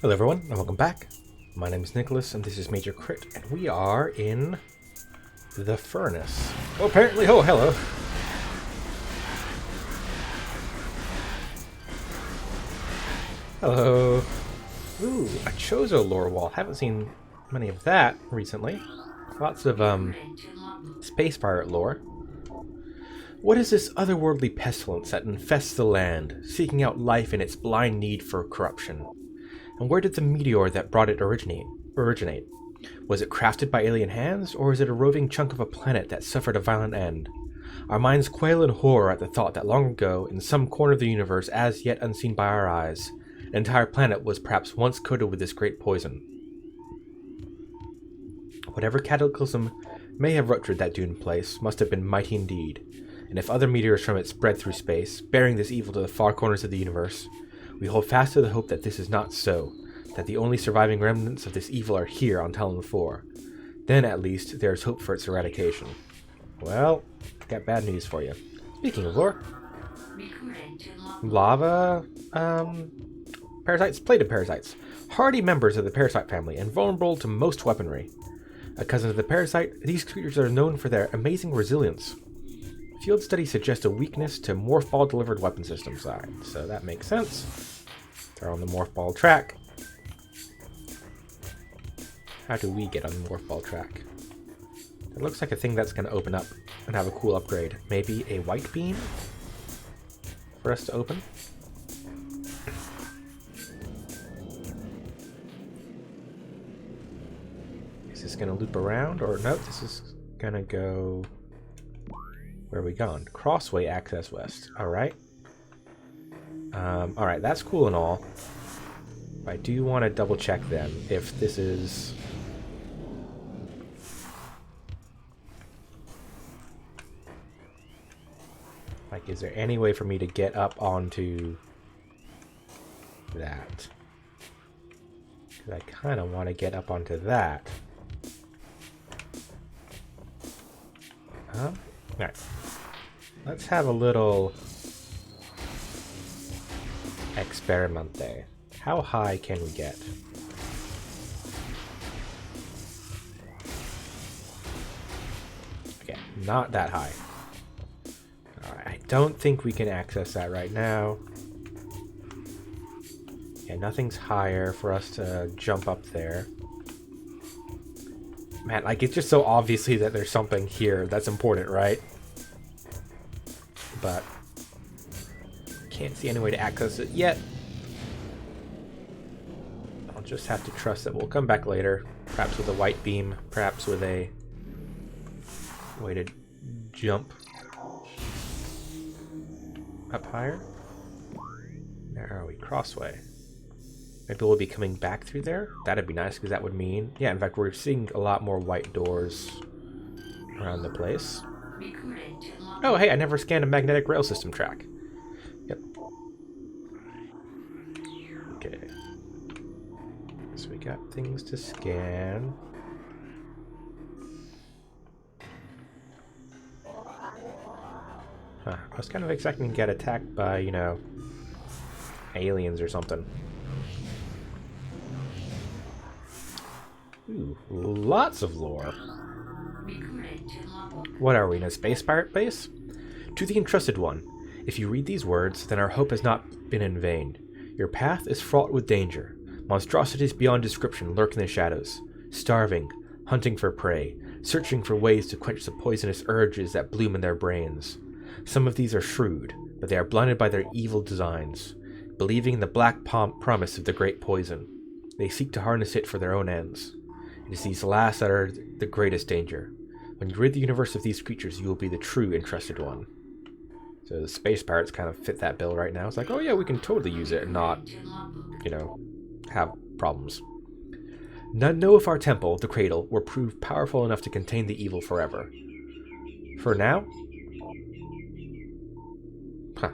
Hello everyone, and welcome back. My name is Nicholas, and this is Major Crit, and we are in the furnace. Oh, apparently, oh, hello. Hello. Ooh, a Chozo lore wall. Haven't seen many of that recently. Lots of, space pirate lore. What is this otherworldly pestilence that infests the land, seeking out life in its blind need for corruption? And where did the meteor that brought it originate? Was it crafted by alien hands, or is it a roving chunk of a planet that suffered a violent end? Our minds quail in horror at the thought that long ago, in some corner of the universe as yet unseen by our eyes, an entire planet was perhaps once coated with this great poison. Whatever cataclysm may have ruptured that doomed place must have been mighty indeed, and if other meteors from it spread through space, bearing this evil to the far corners of the universe, we hold fast to the hope that this is not so, that the only surviving remnants of this evil are here on Talon 4. Then, at least, there is hope for its eradication. Well, got bad news for you. Speaking of lore, lava, parasites, plated parasites, hardy members of the parasite family and vulnerable to most weaponry. A cousin of the parasite, these creatures are known for their amazing resilience. Field studies suggest a weakness to morph ball delivered weapon systems side, so that makes sense. They're on the morph ball track. How do we get on the morph ball track? It looks like a thing that's going to open up and have a cool upgrade. Maybe a white beam for us to open? Is this going to loop around? Or no, this is going to go... Where are we going? Crossway access west. Alright. Alright, that's cool and all. I do want to double check then if this is... Like, is there any way for me to get up onto that? Because I kind of want to get up onto that. Huh? Alright. Let's have a little experimente. How high can we get? Okay, not that high. Alright, I don't think we can access that right now. Yeah, nothing's higher for us to jump up there. Man, like, it's just so obviously that there's something here that's important, right? But can't see any way to access it yet. I'll just have to trust that we'll come back later, perhaps with a white beam, perhaps with a way to jump up higher. Where are we? Crossway. Maybe we'll be coming back through there. That'd be nice, because that would mean... Yeah, in fact, we're seeing a lot more white doors around the place. Oh, hey, I never scanned a magnetic rail system track. Yep. Okay. So we got things to scan. Huh. I was kind of expecting to get attacked by, you know, aliens or something. Ooh, lots of lore. What are we, in a space pirate base? To the Entrusted One, if you read these words, then our hope has not been in vain. Your path is fraught with danger. Monstrosities beyond description lurk in the shadows, starving, hunting for prey, searching for ways to quench the poisonous urges that bloom in their brains. Some of these are shrewd, but they are blinded by their evil designs, believing in the black promise of the great poison. They seek to harness it for their own ends. It is these last that are the greatest danger. When you rid the universe of these creatures, you will be the true Entrusted One. So the space pirates kind of fit that bill right now. It's like, oh yeah, we can totally use it and not, you know, have problems. None know if our temple, the Cradle, will prove powerful enough to contain the evil forever. For now... Huh.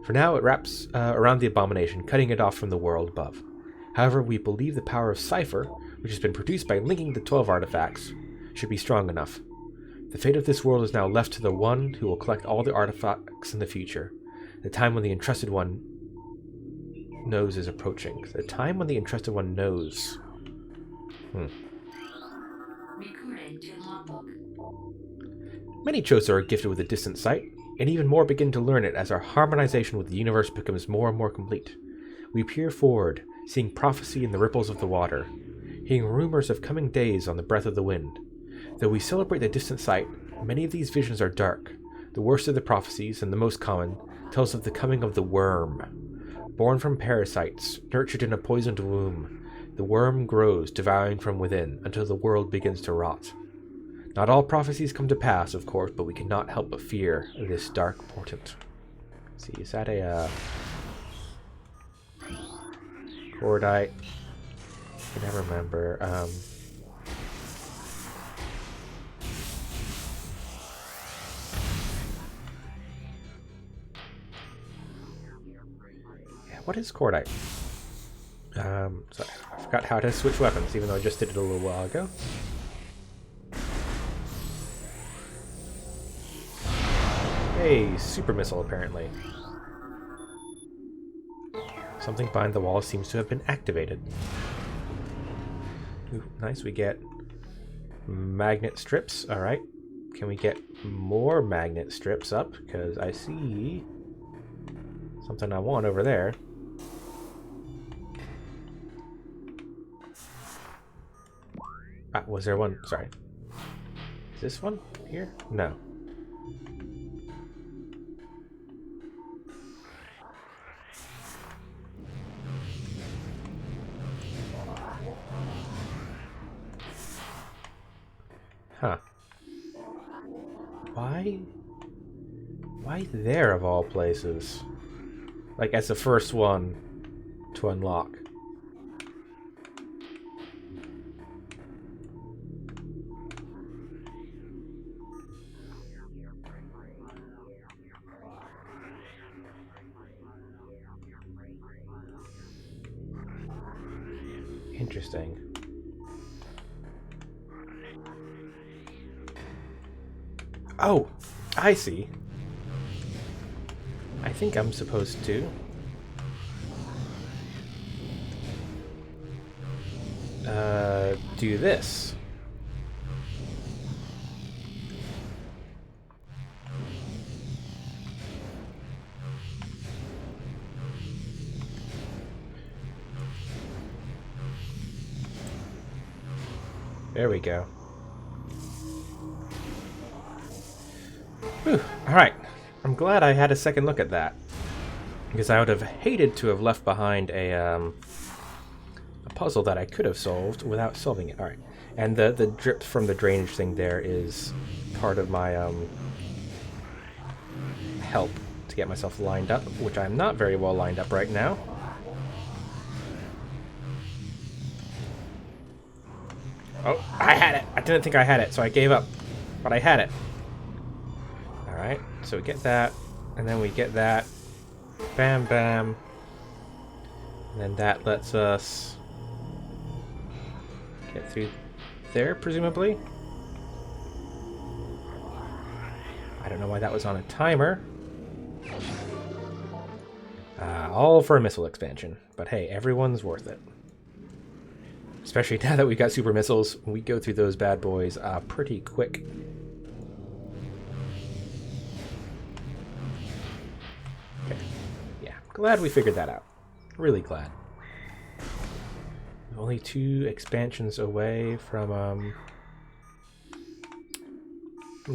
For now, it wraps around the abomination, cutting it off from the world above. However, we believe the power of Cipher, which has been produced by linking the 12 artifacts, should be strong enough. The fate of this world is now left to the one who will collect all the artifacts in the future, the time when the Entrusted One knows is approaching. The time when the Entrusted One knows. Recorded to logbook. Many Chozo are gifted with a distant sight, and even more begin to learn it as our harmonization with the universe becomes more and more complete. We peer forward, seeing prophecy in the ripples of the water, hearing rumors of coming days on the breath of the wind. Though we celebrate the distant sight, many of these visions are dark. The worst of the prophecies, and the most common, tells of the coming of the worm. Born from parasites, nurtured in a poisoned womb, the worm grows, devouring from within, until the world begins to rot. Not all prophecies come to pass, of course, but we cannot help but fear this dark portent. Let's see, is that a cordite? I can never remember. Yeah, what is cordite? Sorry, I forgot how to switch weapons, even though I just did it a little while ago. A super missile, apparently. Something behind the wall seems to have been activated. Ooh, nice, we get magnet strips. Alright. Can we get more magnet strips up? Because I see something I want over there. Ah, was there one? Sorry. Is this one here? No. Huh. Why there of all places? Like as the first one to unlock. Interesting. Oh, I see. I think I'm supposed to do this. There we go. Whew. Alright. I'm glad I had a second look at that. Because I would have hated to have left behind a puzzle that I could have solved without solving it. Alright. And the drip from the drainage thing there is part of my help to get myself lined up, which I'm not very well lined up right now. Oh, I had it! I didn't think I had it, so I gave up. But I had it. Alright, so we get that, and then we get that. Bam, bam. And then that lets us get through there, presumably. I don't know why that was on a timer. All for a missile expansion. But hey, everyone's worth it. Especially now that we've got super missiles, we go through those bad boys pretty quick. Okay. Yeah, glad we figured that out. Really glad. Only 2 expansions away from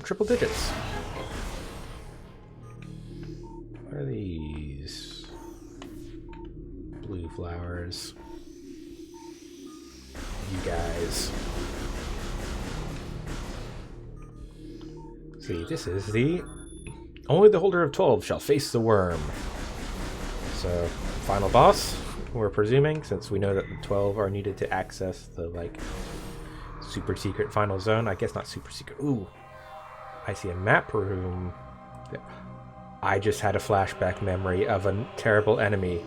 triple digits. What are these? Blue flowers. You guys. See, this is the... Only the holder of 12 shall face the worm. So, final boss, we're presuming, since we know that the 12 are needed to access the, like, super secret final zone. I guess not super secret. Ooh. I see a map room. I just had a flashback memory of a terrible enemy.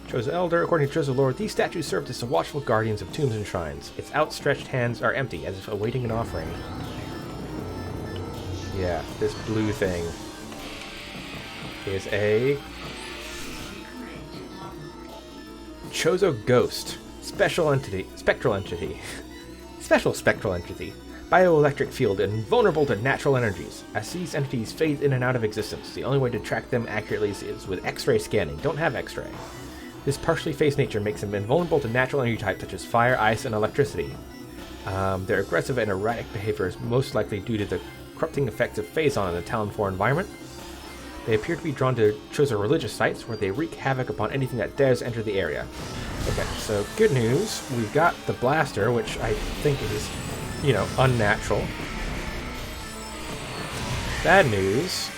Chozo Elder, according to Chozo lore, these statues served as the watchful guardians of tombs and shrines. Its outstretched hands are empty, as if awaiting an offering. Yeah, this blue thing. is a Recruited to logbook. Chozo Ghost. Spectral entity. Special spectral entity. Bioelectric field invulnerable to natural energies. As these entities fade in and out of existence, the only way to track them accurately is with X-ray scanning. Don't have X-ray. This partially phased nature makes them invulnerable to natural energy types such as fire, ice, and electricity. Their aggressive and erratic behavior is most likely due to the corrupting effects of phazon in the Talon 4 environment. They appear to be drawn to Chozo religious sites where they wreak havoc upon anything that dares enter the area. Okay, so good news. We've got the blaster, which I think is, you know, unnatural. Bad news.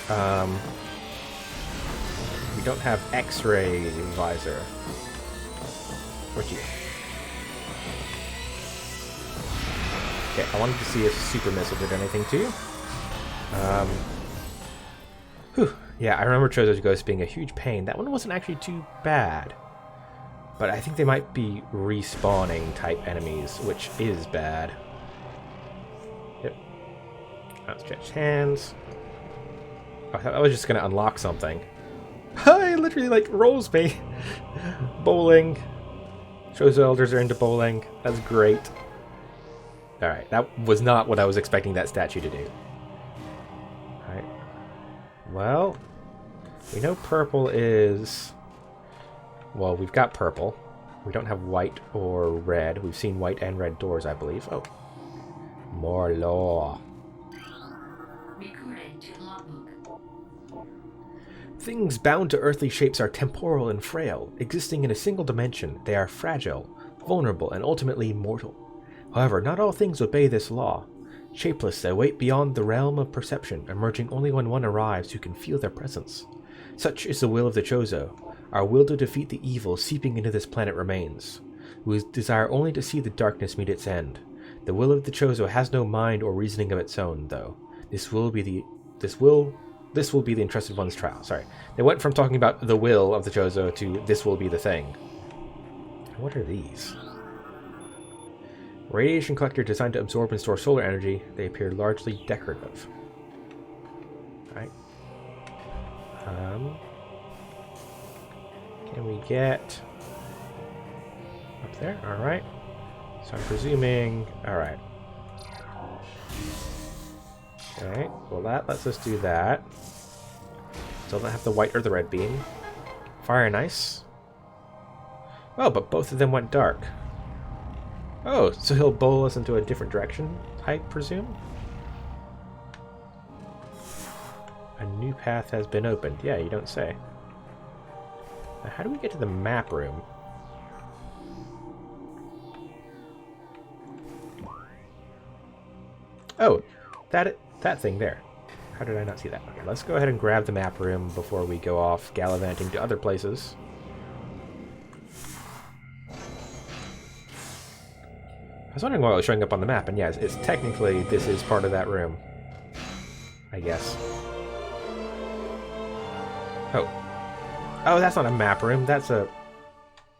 We don't have X-ray visor. Where'd you go? Okay, I wanted to see if super missile did anything to you. Yeah, I remember Chozo's Ghost being a huge pain. That one wasn't actually too bad. But I think they might be respawning type enemies, which is bad. Yep. Outstretched hands. Oh, I thought I was just going to unlock something. It literally, like, rolls me. Bowling. Chozo Elders are into bowling. That's great. Alright, that was not what I was expecting that statue to do. Alright. Well, we know purple is... Well, we've got purple. We don't have white or red. We've seen white and red doors, I believe. Oh. More law. Recruited to logbook. Things bound to earthly shapes are temporal and frail. Existing in a single dimension, they are fragile, vulnerable, and ultimately mortal. However, not all things obey this law. Shapeless, they wait beyond the realm of perception, emerging only when one arrives who can feel their presence. Such is the will of the Chozo. Our will to defeat the evil seeping into this planet remains. We desire only to see the darkness meet its end. The will of the Chozo has no mind or reasoning of its own, though. This will be the Entrusted One's trial. Sorry. They went from talking about the will of the Chozo to this will be the thing. What are these? Radiation collector designed to absorb and store solar energy. They appear largely decorative. Alright. Can we get up there? Alright. So I'm presuming... Alright. Okay, well that lets us do that. Still don't have the white or the red beam. Fire and ice. Oh, but both of them went dark. Oh, so he'll bowl us into a different direction, I presume? A new path has been opened. Yeah, you don't say. Now, how do we get to the map room? Oh, that thing there. How did I not see that? Okay, let's go ahead and grab the map room before we go off gallivanting to other places. I was wondering why it was showing up on the map, and yes, it's technically, this is part of that room. I guess. Oh. Oh, that's not a map room, that's a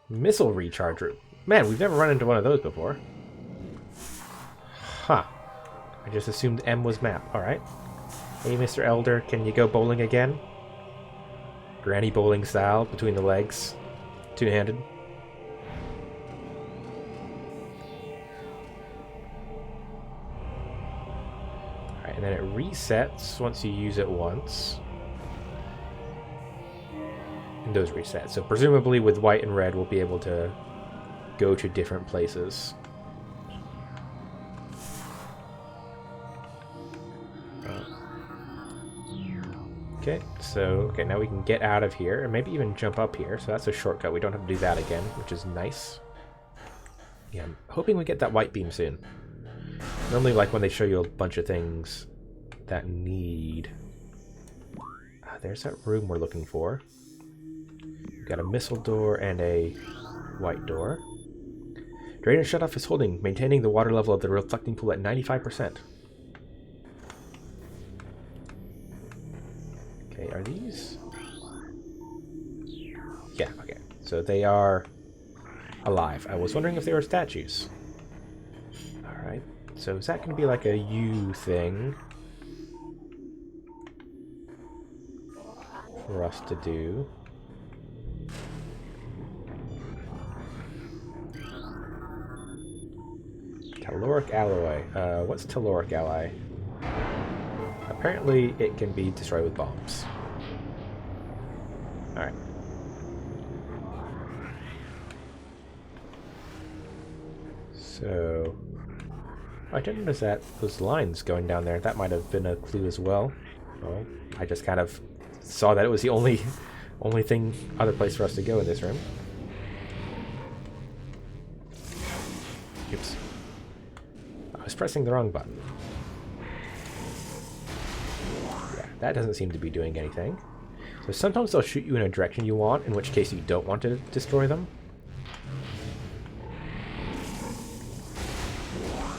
missile recharge room. Man, we've never run into one of those before. Huh. I just assumed M was map. Alright. Hey, Mr. Elder, can you go bowling again? Granny bowling style, between the legs. Two-handed. Alright, and then it resets once you use it once. And those reset. So presumably with white and red we'll be able to go to different places. Okay, so now we can get out of here and maybe even jump up here. So that's a shortcut. We don't have to do that again, which is nice. Yeah, I'm hoping we get that white beam soon. Normally like when they show you a bunch of things that need... there's that room we're looking for. We've got a missile door and a white door. Drainer shutoff is holding, maintaining the water level of the reflecting pool at 95%. Okay, are these? Yeah, okay. So they are alive. I was wondering if they were statues. Alright. So is that going to be like a U thing? for us to do. Telluric alloy. What's telluric alloy? Apparently it can be destroyed with bombs. Alright. So... I didn't notice that those lines going down there. That might have been a clue as well. Well, I just kind of saw that it was the only other place for us to go in this room. Oops. I was pressing the wrong button. Yeah, that doesn't seem to be doing anything. So sometimes they'll shoot you in a direction you want, in which case you don't want to destroy them.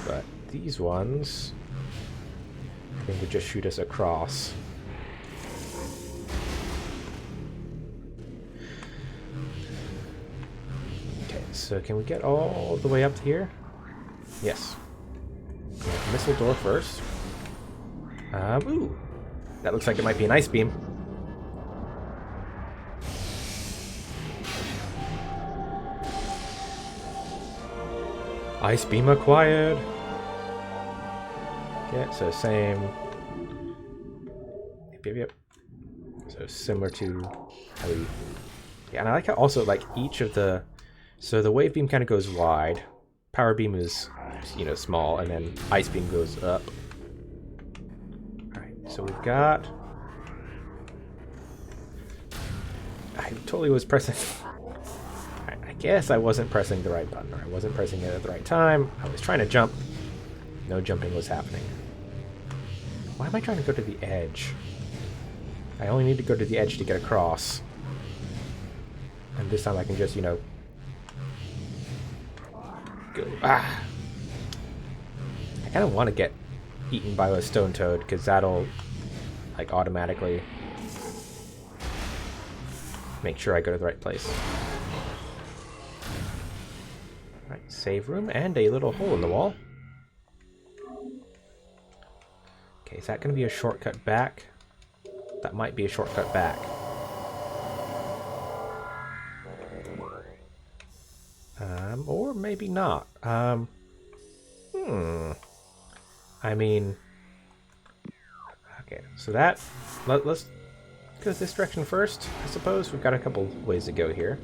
But these ones, I think, would just shoot us across. Okay, so can we get all the way up to here? Yes. Missile door first. Ooh. That looks like it might be an ice beam. Ice beam acquired. Okay, so same. Yep. So similar to how we... Yeah, and I like how also, like, each of the... So the wave beam kind of goes wide. Power beam is, you know, small, and then ice beam goes up. Alright, so we've got... I totally was pressing... I guess I wasn't pressing the right button, or I wasn't pressing it at the right time. I was trying to jump. No jumping was happening. Why am I trying to go to the edge? I only need to go to the edge to get across. And this time I can just, you know... go. Ah! I kind of want to get eaten by a stone toad, because that'll, like, automatically make sure I go to the right place. Right, save room and a little hole in the wall. Okay, is that going to be a shortcut back? That might be a shortcut back. Or maybe not. I mean... Okay, so that... Let's go this direction first, I suppose. We've got a couple ways to go here.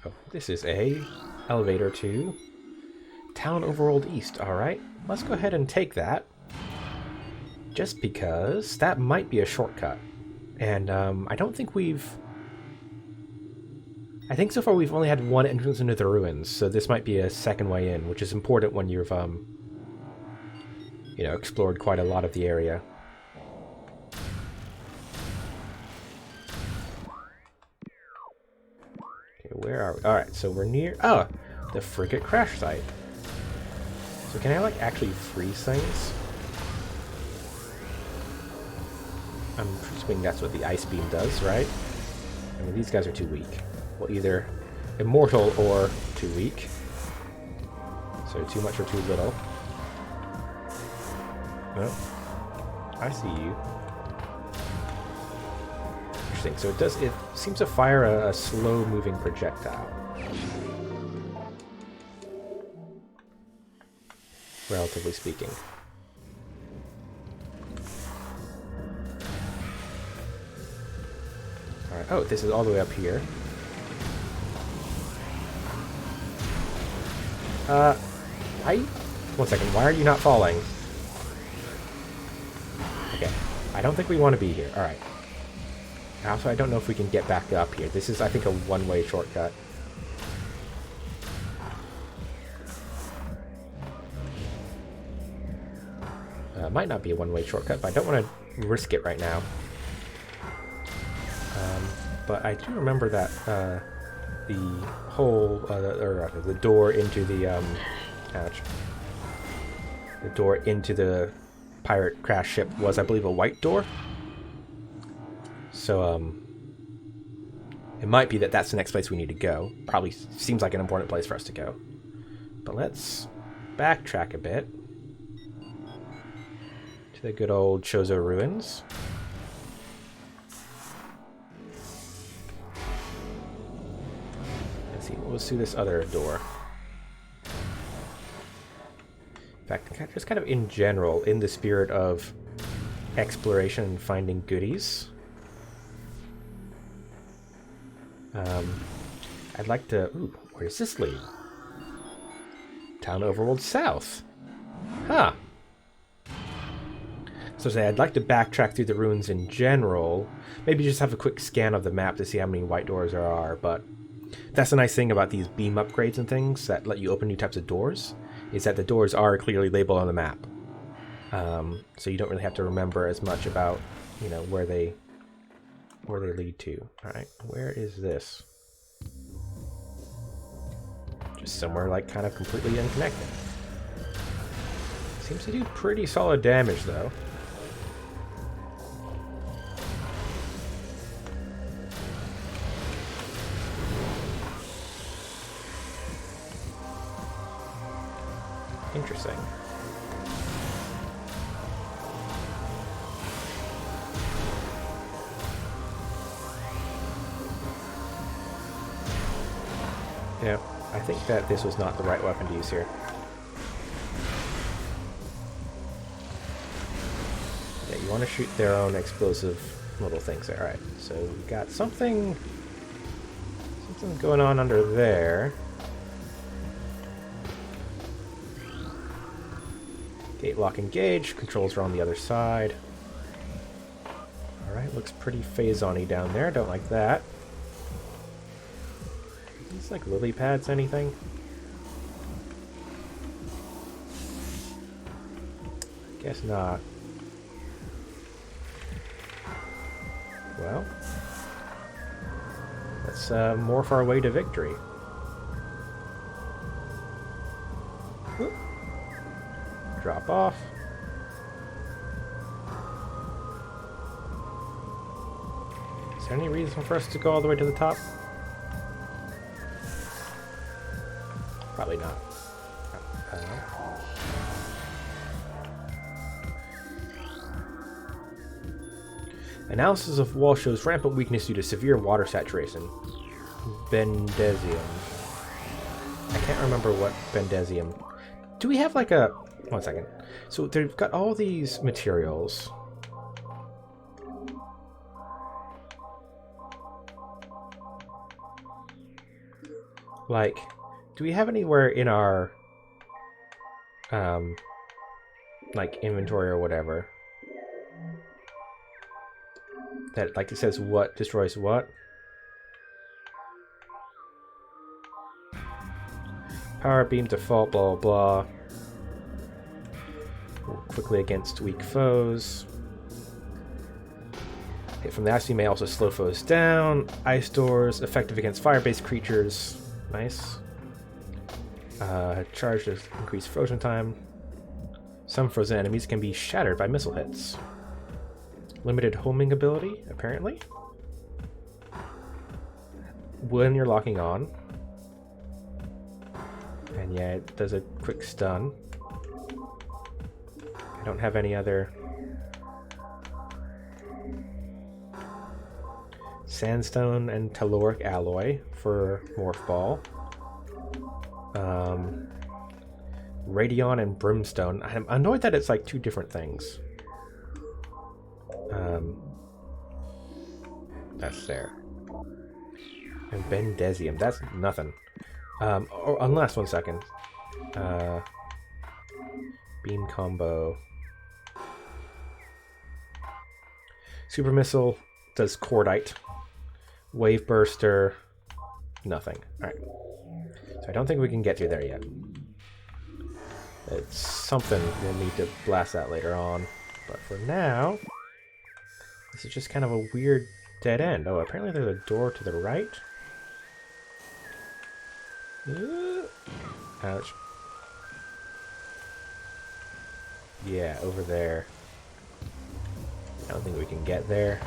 Oh, this is a elevator to Town Overworld East. Alright, let's go ahead and take that. Just because that might be a shortcut. And I don't think we've... I think so far we've only had one entrance into the ruins, so this might be a second way in, which is important when you've, you know, explored quite a lot of the area. Okay, where are we? Alright, so we're near... Oh! The frigate crash site. So can I, like, actually freeze things? I'm presuming that's what the ice beam does, right? I mean, these guys are too weak. Well, either immortal or too weak. So too much or too little. No. I see you. Interesting. So it seems to fire a slow-moving projectile. Relatively speaking. Alright, oh, this is all the way up here. One second, why are you not falling? Okay, I don't think we want to be here. Alright. Also, I don't know if we can get back up here. This is, I think, a one-way shortcut. Might not be a one-way shortcut, but I don't want to risk it right now. But I do remember that the hole, the door into the the door into the pirate crash ship was, I believe, a white door. So it might be that that's the next place we need to go. Probably seems like an important place for us to go. But let's backtrack a bit. The good old Chozo Ruins. Let's see, what was through this other door? In fact, just kind of in general, in the spirit of exploration and finding goodies. I'd like to... Ooh, where does this lead? Town Overworld South. Huh. So say I'd like to backtrack through the ruins in general. Maybe just have a quick scan of the map to see how many white doors there are, but that's the nice thing about these beam upgrades and things that let you open new types of doors, is that the doors are clearly labeled on the map. So you don't really have to remember as much about, you know, where they lead to. Alright, where is this? Just somewhere like kind of completely unconnected. Seems to do pretty solid damage though. Interesting. Yeah, I think that this was not the right weapon to use here. Yeah, you want to shoot their own explosive little things there. Alright, so we got something going on under there. Gate lock engage, controls are on the other side. Alright, looks pretty phase-on-y down there, don't like that. These like lily pads, anything? Guess not. Well, let's morph our way to victory. Whoop. Drop off. Is there any reason for us to go all the way to the top? Probably not. Analysis of wall shows rampant weakness due to severe water saturation. Bendesium. I can't remember what Bendesium. Do we have like a... One second. So they've got all these materials. Like, do we have anywhere in our like inventory or whatever that like it says what destroys what? Power beam default, blah blah blah. Quickly against weak foes. Hit from the ice beam may also slow foes down. Ice doors, effective against fire-based creatures. Nice. Charge to increase frozen time. Some frozen enemies can be shattered by missile hits. Limited homing ability, apparently. When you're locking on. And yeah, it does a quick stun. I don't have any other... Sandstone and telluric alloy for Morph Ball. Radion and Brimstone. I'm annoyed that it's like two different things. That's there. And Bendesium. That's nothing. Or unless, one second. Beam combo. Super Missile does Cordite. Wave Burster. Nothing. Alright. So I don't think we can get through there yet. It's something we'll need to blast that later on. But for now, this is just kind of a weird dead end. Oh, apparently there's a door to the right. Ouch. Yeah, over there. I don't think we can get there.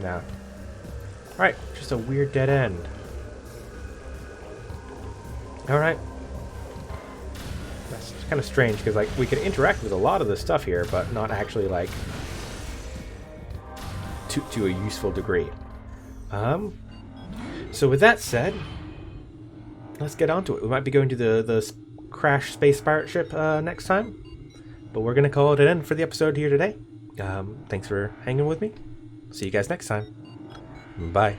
No. Alright, just a weird dead end. Alright. Let's kind of strange because like we could interact with a lot of the stuff here, but not actually like to a useful degree. So with that said, let's get on to it. We might be going to the crash space pirate ship next time, but we're gonna call it an end for the episode here today. Thanks for hanging with me. See you guys next time. Bye.